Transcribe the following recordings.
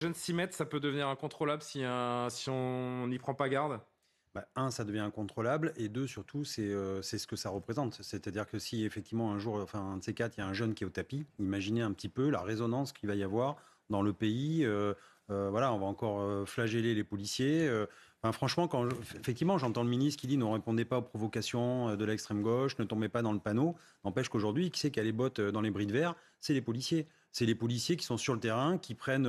jeunes s'y mettent, ça peut devenir incontrôlable si on n'y prend pas garde? Un, ça devient incontrôlable, et deux, surtout, c'est ce que ça représente. C'est-à-dire que si effectivement un jour, enfin un de ces quatre, il y a un jeune qui est au tapis, imaginez un petit peu la résonance qu'il va y avoir dans le pays. Voilà, on va encore flageller les policiers. Franchement, effectivement, j'entends le ministre qui dit ne répondez pas aux provocations de l'extrême gauche, ne tombez pas dans le panneau. N'empêche qu'aujourd'hui, qui c'est qui a les bottes dans les bris de verre? C'est les policiers. C'est les policiers qui sont sur le terrain, qui prennent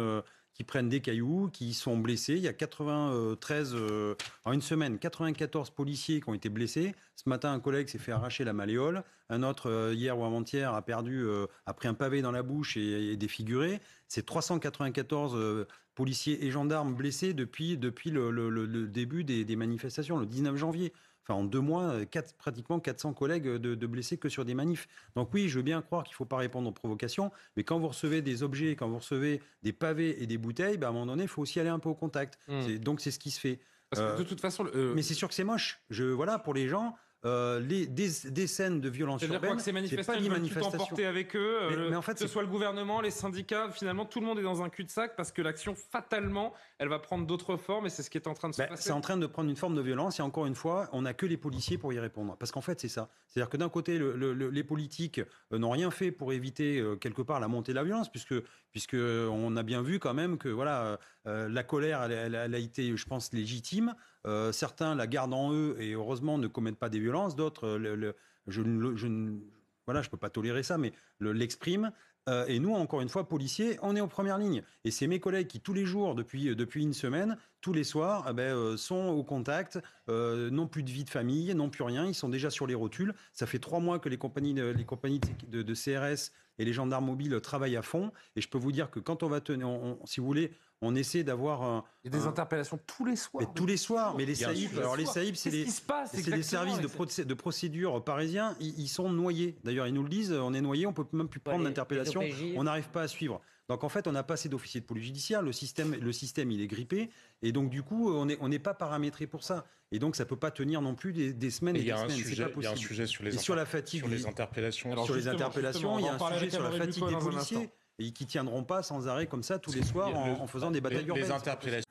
des cailloux, qui sont blessés. Il y a 93, en une semaine, 94 policiers qui ont été blessés. Ce matin, un collègue s'est fait arracher la malléole. Un autre, hier ou avant-hier, a pris un pavé dans la bouche et défiguré. C'est 394 policiers et gendarmes blessés depuis le début des manifestations, le 19 janvier. Enfin, en 2 mois, pratiquement 400 collègues de blessés que sur des manifs. Donc oui, je veux bien croire qu'il ne faut pas répondre aux provocations, mais quand vous recevez des objets, quand vous recevez des pavés et des bouteilles, à un moment donné, il faut aussi aller un peu au contact. Donc c'est ce qui se fait. Parce que de toute façon... Mais c'est sûr que c'est moche. Voilà, pour les gens... des scènes de violence urbaine, c'est-à-dire que ces manifestants veulent tout emporter avec eux, mais en fait, que ce soit le gouvernement, les syndicats, finalement tout le monde est dans un cul-de-sac parce que l'action fatalement elle va prendre d'autres formes et c'est ce qui est en train de se passer. C'est en train de prendre une forme de violence et encore une fois on n'a que les policiers pour y répondre, parce qu'en fait c'est ça, c'est-à-dire que d'un côté les politiques n'ont rien fait pour éviter quelque part la montée de la violence, puisque on a bien vu quand même que voilà, la colère elle a été, je pense, légitime. Certains la gardent en eux et heureusement ne commettent pas des violences. D'autres, je peux pas tolérer ça, mais l'expriment. Et nous, encore une fois, policiers, on est aux premières lignes. Et c'est mes collègues qui, tous les jours, depuis une semaine, tous les soirs, sont au contact, n'ont plus de vie de famille, n'ont plus rien, ils sont déjà sur les rotules. Ça fait 3 mois que les compagnies de CRS et les gendarmes mobiles travaillent à fond. Et je peux vous dire que quand on va tenir, si vous voulez, on essaie d'avoir il y a des interpellations tous les soirs. Mais tous les soirs. Mais les SAIP, c'est les services de procédure parisiens. Ils sont noyés. D'ailleurs, ils nous le disent. On est noyés. On peut même plus prendre d'interpellation. On n'arrive pas à suivre. Donc en fait, on n'a pas assez d'officiers de police judiciaire. Le système, il est grippé. Et donc du coup, on n'est pas paramétré pour ça. Et donc ça peut pas tenir non plus des semaines et des semaines. C'est pas possible. Il y a un sujet sur la fatigue, sur les interpellations. Alors, sur les interpellations, il y a un sujet sur la fatigue des policiers. Et qui tiendront pas sans arrêt comme ça tous les soirs en faisant des batailles urbaines. Les interpellations.